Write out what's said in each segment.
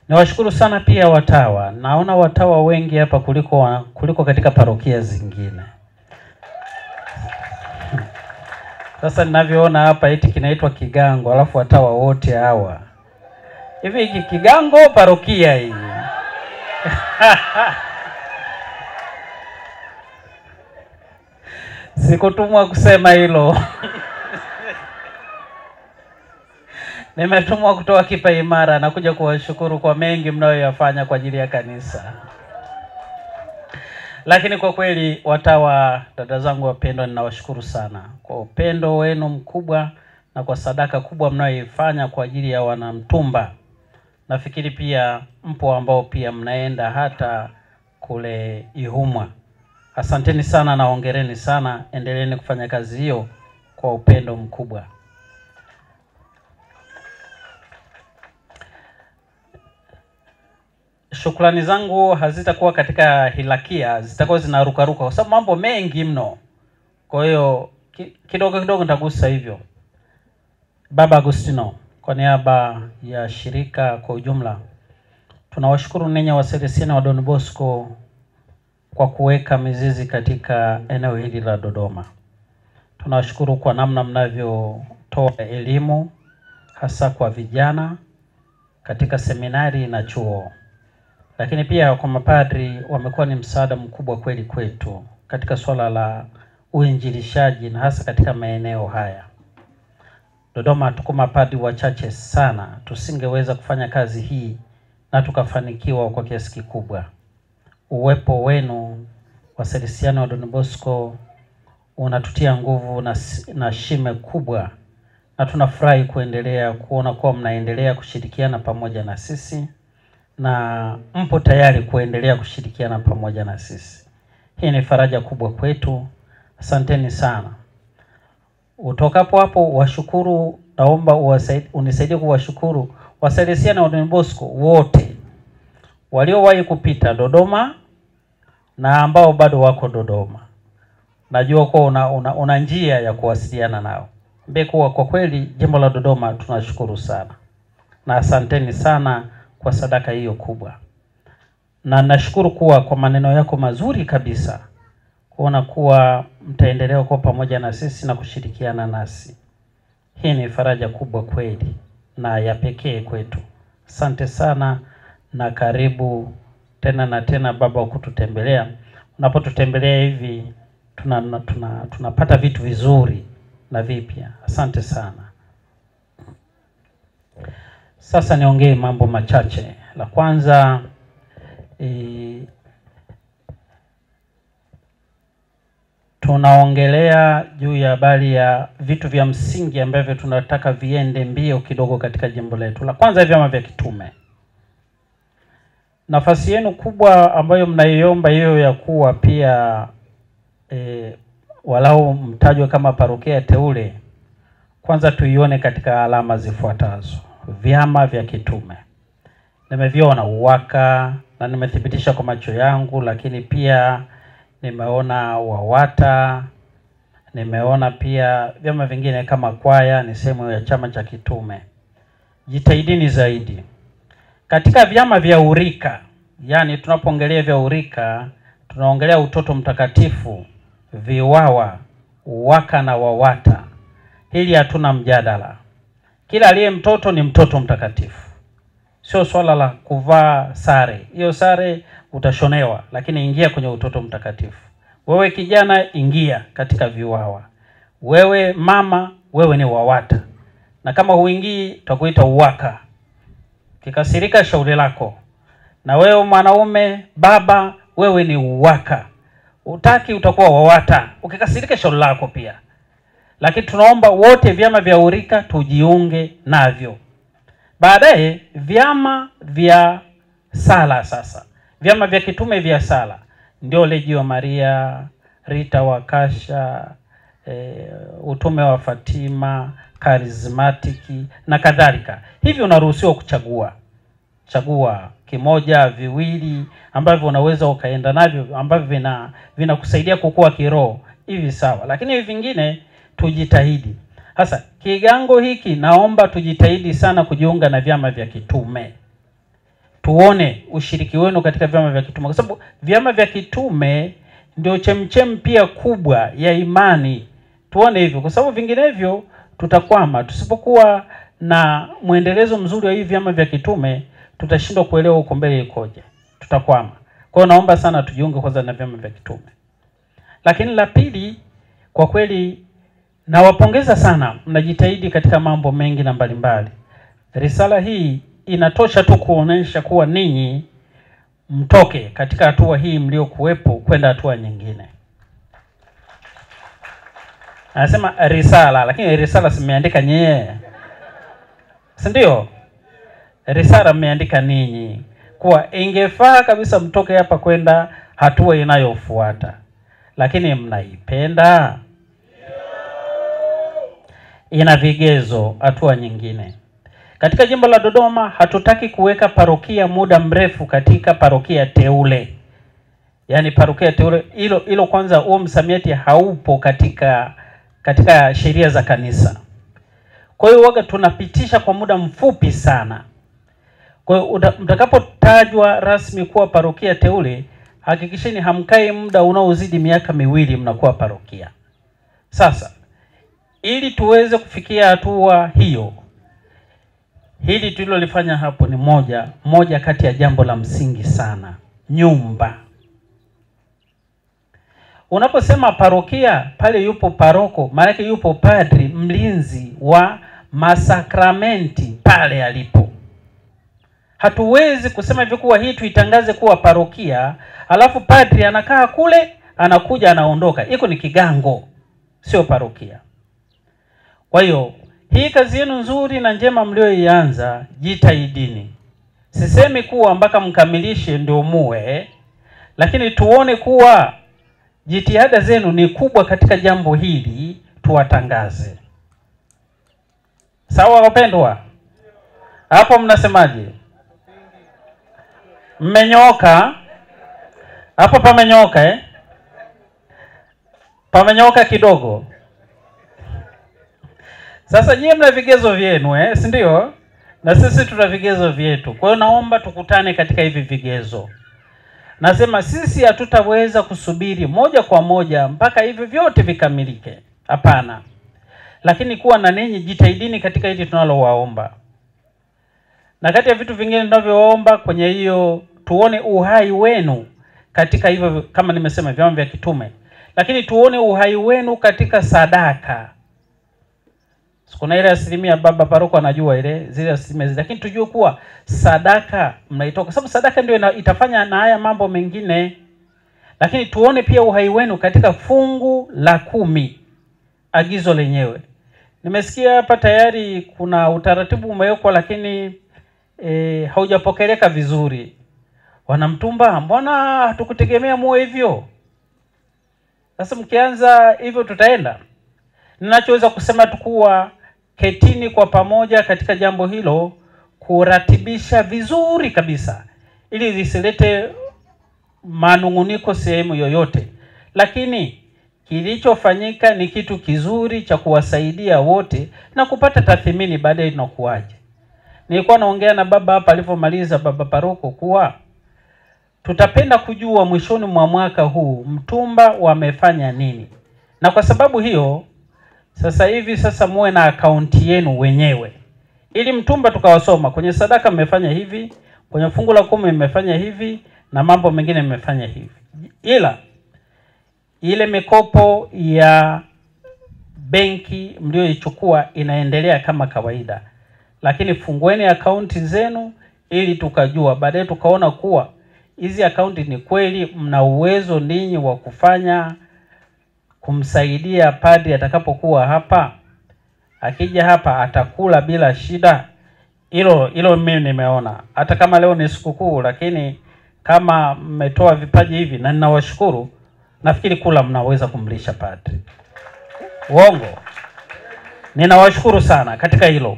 Niwashukuru sana pia watawa. Naona watawa wengi hapa kuliko katika parokia zingine. Sasa ninavyoona hapa eti kinaitwa Kigango, alafu watawa wote hawa. Hivi hiki Kigango parokia hii. Sikutumwa kusema hilo. Nimetumwa kutoa kipa imara na kuja kuwashukuru kwa mengi mnayoyafanya kwa ajili ya kanisa. Lakini kwa kweli watawa, dada zangu wapendwa, ninawashukuru sana kwa upendo wenu mkubwa na kwa sadaka kubwa mnayoifanya kwa ajili ya wanamtumba. Nafikiri pia mpo ambao pia mnaenda hata kule Ihumwa. Asanteni sana na hongereni sana, endeleeni kufanya kazi hiyo kwa upendo mkubwa. Shukrani zangu hazitakuwa katika hilakia, zitakuwa zinarukaruka kwa sababu mambo mengi mno. Kwa hiyo kidogo kidogo nitagusa hivyo. Baba Agustino, kwa niaba ya shirika kwa ujumla, tunawashukuru ninyi Wasalesiani wa Don Bosco kwa kuweka mizizi katika eneo hili la Dodoma. Tunawashukuru kwa namna mnavyotoa elimu hasa kwa vijana katika seminari na chuo. Lakini pia kwa mapadri wamekuwa ni msaada mkubwa kweli kwetu katika swala la uinjilishaji na hasa katika maeneo haya. Dodoma tuko mapadri wachache sana, tusingeweza kufanya kazi hii na tukafanikiwa kwa kiasi kikubwa. Uwepo wenu Wasalesiani wa Don Bosco unatutia nguvu na shime kubwa, na tunafurahi kuendelea kuona kuwa mnaendelea kushirikiana pamoja na sisi na mpo tayari kuendelea kushirikiana pamoja na sisi. Hii ni faraja kubwa kwetu. Asanteni sana. Utokapo hapo washukuru, naomba unisaidie kuwashukuru Wasalesiani wa Don Bosco wote waliowahi kupita Dodoma na ambao bado wako Dodoma. Najua kwa una njia ya kuwasiliana nao. Mbekuwa kwa kweli jimbo la Dodoma tunashukuru sana. Na asanteni sana kwa sadaka hiyo kubwa. Na nashukuru kuwa kwa maneno yako mazuri kabisa, kuona kuwa mtaendelea kuwa pamoja na sisi na kushirikiana nasi. Hii ni faraja kubwa kweli na ya pekee kwetu. Asante sana na karibu tena na tena baba kututembelea. Unapotutembelea hivi tunapata vitu vizuri na vipya. Asante sana. Sasa niongee mambo machache. La kwanza, tunaongelea juu ya habari ya vitu vya msingi ambavyo tunataka viende mbio kidogo katika jimbo letu. La kwanza, vyama vya kitume. Nafasi yenu kubwa ambayo mnaiomba hiyo ya kuwa pia walau mtajwe kama parokia teule, kwanza tuione katika alama zifuatazo. Vyama vya kitume nimeviona UWAKA na nimethibitisha kwa macho yangu, lakini pia nimeona WAWATA, nimeona pia vyama vingine kama kwaya, ni sehemu ya chama cha kitume. Jitahidini zaidi katika vyama vya urika. Yani tunapoongelea vya urika tunaongelea utoto mtakatifu, VIWAWA, UWAKA na WAWATA. Hili hatuna mjadala. Kila aliye mtoto ni mtoto mtakatifu. Sio swala la kuvaa sare. Hiyo sare utashonewa, lakini ingia kwenye utoto mtakatifu. Wewe kijana, ingia katika VIWAWA. Wewe mama, wewe ni WAWATA. Na kama huingii tutakuita UWAKA. Kikasirika shauri lako. Na wewe mwanaume, baba, wewe ni UWAKA. Utaki utakuwa WAWATA. Ukikasirika shauri lako pia. Lakini tunaomba wote vyama vya urika tujiunge navyo. Baadaye vyama vya sala sasa. Vyama vya kitume vya sala. Ndio Legio Maria, Rita wa Kasha, utume wa Fatima, karismatiki na kadhalika. Hivi unaruhusiwa kuchagua. Chagua kimoja, viwili ambavyo unaweza ukaenda navyo, ambavyo vinakusaidia kukua kiroho. Hivi sawa. Lakini hivi vingine tujitahidi. Sasa kigango hiki naomba tujitahidi sana kujiunga na vyama vya kitume. tuone ushiriki wenu katika vyama vya kitume, kwa sababu vyama vya kitume ndio chemchem pia kubwa ya imani. Tuone hivyo, kwa sababu vinginevyo tutakwama. Tusipokuwa na mwendelezo mzuri wa hivi vyama vya kitume, tutashindwa kuelewa huko mbele ikoje, tutakwama. Kwa hiyo naomba sana tujiunge kwanza na vyama vya kitume. Lakini la pili, kwa kweli nawapongeza sana, mnajitahidi katika mambo mengi na mbalimbali. Risala hii inatosha tu kuonesha kuwa ninyi mtoke katika hatua hii mliokuwepo kwenda hatua nyingine. Anasema risala, lakini risala simeandika nyie, si ndio? Risala mmeandika ninyi, kuwa ingefaa kabisa mtoke hapa kwenda hatua inayofuata. Lakini mnaipenda? Ina vigezo hatua nyingine. Katika jimbo la Dodoma hatutaki kuweka parokia muda mrefu katika parokia teule. Yaani parokia teule hilo kwanza, huo msamiati haupo katika sheria za kanisa. Kwa hiyo waga tunapitisha kwa muda mfupi sana. Kwa hiyo mtakapotajwa rasmi kuwa parokia teule, hakikisheni hamkai muda unaozidi miaka 2 mnakuwa parokia. Sasa ili tuweze kufikia hatua hiyo, hili tulilolifanya hapo ni moja kati ya jambo la msingi sana. Nyumba. Unaposema parokia, pale yupo paroko, maana yake yupo padri mlinzi wa masakramenti pale alipo. Hatuwezi kusema hivyo kuwa hii tuitangaze kuwa parokia, alafu padri anakaa kule, anakuja anaondoka. Iko ni kigango, sio parokia. Kwa hiyo hii kazi yenu nzuri na njema mlioianza, jitahidini. Sisemi kuwa mpaka mkamilishe ndio muwe, lakini tuone kuwa jitihada zenu ni kubwa katika jambo hili, tuwatangaze. Sawa wapendwa? Hapo mnasemaje? Mmenyoka? Hapo pamenyoka Pamenyoka kidogo. Sasa nyie mna vigezo vyenu si ndio? Na sisi tuna vigezo vyetu. Kwa hiyo naomba tukutane katika hivi vigezo. Nasema sisi hatutaweza kusubiri moja kwa moja mpaka hivi vyote vikamilike. Hapana. Lakini kuwa na ninyi jitahidini katika hili tunalowaomba. Na kati ya vitu vingine tunavyoomba kwenye hiyo, tuone uhai wenu katika hivyo, kama nimesema, vyama vya kitume. Lakini tuone uhai wenu katika sadaka. Kuna ile asilimia baba paroko anajua zile asilimia, lakini tujue kuwa sadaka mnaitoka, sababu sadaka ndio itafanya na haya mambo mengine. Lakini tuone pia uhai wenu katika fungu la 10, agizo lenyewe. Nimesikia hapa tayari kuna utaratibu umewekwa, lakini haujapokeleka vizuri. Wanamtumba, mbona tukutegemea muwe hivyo? Sasa mkianza hivyo tutaenda. Ninachoweza kusema tu kuwa ketini kwa pamoja katika jambo hilo, kuratibisha vizuri kabisa ili lisilete manunguniko sehemu yoyote. Lakini kilichofanyika ni kitu kizuri cha kuwasaidia wote na kupata tathmini baadaye tunakuaje. Nilikuwa naongea na baba hapa alipomaliza, baba paroko, kuwa tutapenda kujua mwishoni mwa mwaka huu mtumba wamefanya nini. Na kwa sababu hiyo sasa hivi muwe na akaunti yenu wenyewe, ili mtumba tukawasoma kwenye sadaka mmefanya hivi, kwenye fungu la 10 mmefanya hivi, na mambo mengine mmefanya hivi. Ila ile mikopo ya benki mlioichukua inaendelea kama kawaida, lakini fungueni akaunti zenu ili tukajua baadaye, tukaona kuwa hizi akaunti ni kweli mna uwezo ninyi wa kufanya kumsaidia padri atakapokuwa hapa. Akija hapa atakula bila shida. Hilo mimi nimeona. Hata kama leo ni sikukuu, lakini kama mmetoa vipaji hivi, na ninawashukuru, nafikiri kula mnaweza kumlisha padri. Uongo. Ninawashukuru sana katika hilo.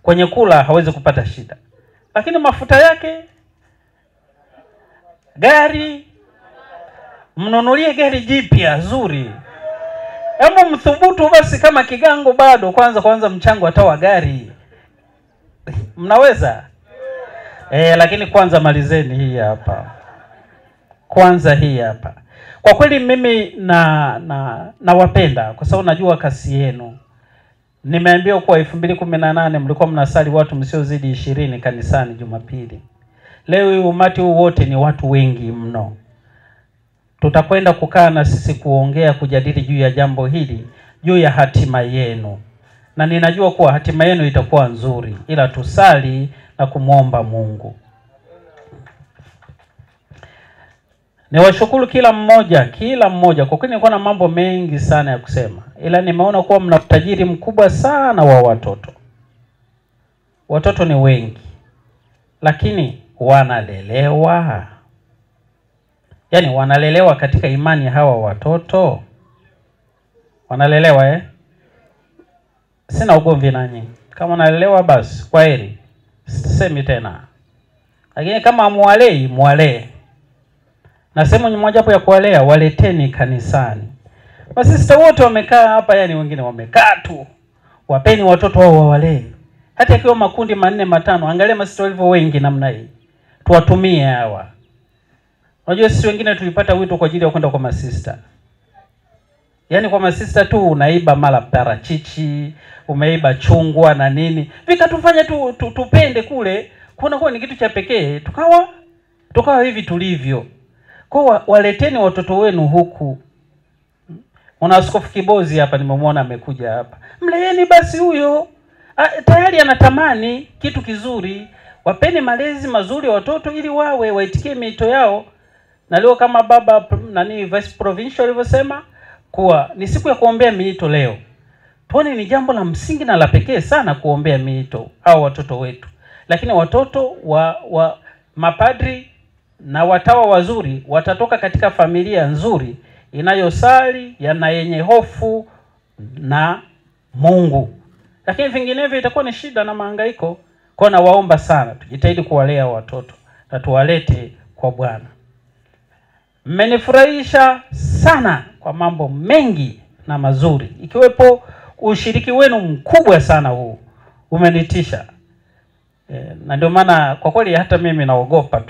Kwenye kula hawezi kupata shida. Lakini mafuta yake, gari, mnunulie gari jipya zuri. Hebu mthubutu basi, kama kigango bado kwanza mchango atawa gari. Mnaweza? Lakini kwanza malizeni hii hapa. Kwanza hii hapa. Kwa kweli mimi nawapenda kwa sababu najua kasi yenu. Nimeambiwa kwa 2018 mlikuwa mnasali watu msiozidi 20 kanisani Jumapili. Leo umati huu wote ni watu wengi mno. Tutakwenda kukaa na sisi kuongea, kujadili juu ya jambo hili, juu ya hatima yenu. Na ninajua kuwa hatima yenu itakuwa nzuri, ila tusali na kumwomba Mungu. Niwashukuru kila mmoja. Kwa kweli nilikuwa na mambo mengi sana ya kusema, ila nimeona kuwa mna utajiri mkubwa sana wa watoto. Watoto ni wengi, lakini wanalelewa. Yaani wanalelewa katika imani hawa watoto. Wanalelewa Sina ugomvi nanyi. Kama wanalelewa basi, kwaheri. Sisemi tena. Lakini kama muwalei, muwalee. Na sehemu moja hapo ya kuwalea, waleteni kanisani. Masista wote wamekaa hapa, yani wengine wamekaa tu. Wapeni watoto wao wawalee. Hata ikiwa makundi 4 5, angalia masista walivyo wengi namna hii. Tuwatumie hawa. Unajua sisi wengine tulipata wito kwa ajili ya kwenda kwa masista. Yaani kwa masista tu unaiba mala parachichi, umeiba chungwa na nini. Vikatufanya tupende kule, kuona kwa ni kitu cha pekee, tukawa hivi tulivyo. Kwa waleteni watoto wenu huku. Mwana Askofu Kibozi hapa nimemwona amekuja hapa. Mleeni basi huyo. Tayari anatamani kitu kizuri. Wapeni malezi mazuri watoto ili waitikie miito yao. Na leo kama baba Vice Provincial alivyosema kuwa ni siku ya kuombea miito leo. Tuone ni jambo la msingi na la pekee sana kuombea miito au watoto wetu. Lakini watoto wa mapadri na watawa wazuri watatoka katika familia nzuri inayosali na yenye hofu na Mungu. Lakini vinginevyo itakuwa ni shida na mahangaiko. Kwa na waomba sana tujitahidi kuwalea watoto na tuwalete kwa Bwana. Mmenifurahisha sana kwa mambo mengi na mazuri, ikiwepo ushiriki wenu mkubwa sana huu. Umenitisha. Na ndio maana kwa kweli hata mimi naogopa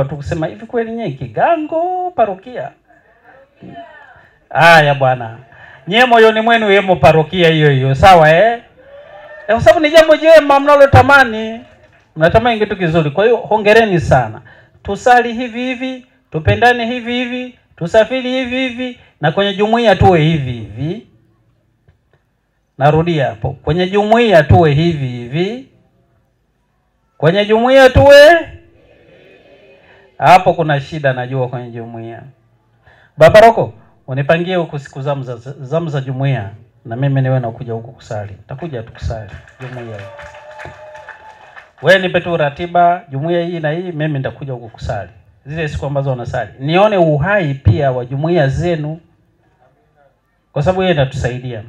tu kusema hivi kweli nyewe Kigango parokia. Haya bwana. Nyewe moyoni mwenu yemo parokia hiyo. Sawa kwa sababu ni jambo jema mnalotamani. Mnatamani kitu kizuri. Kwa hiyo hongereni sana. Tusali hivi, tupendane hivi, tusafiri hivi na kwenye jumuiya tuwe hivi. Narudia hapo. Kwenye jumuiya tuwe hivi. Kwenye jumuiya tuwe hapo kuna najua kwenye jumuiya. Baba Roko, unipangie huko siku zamu za jumuiya na mimi niwe nakuja huko kusali. Nitakuja tukusali jumuiya. Wewe nipe tu ratiba jumuiya hii na hii, mimi nitakuja huko kusali. Zile siku ambazo wanasali. Nione uhai pia wa jumuiya zenu. Kwa sababu yeye anatusaidia.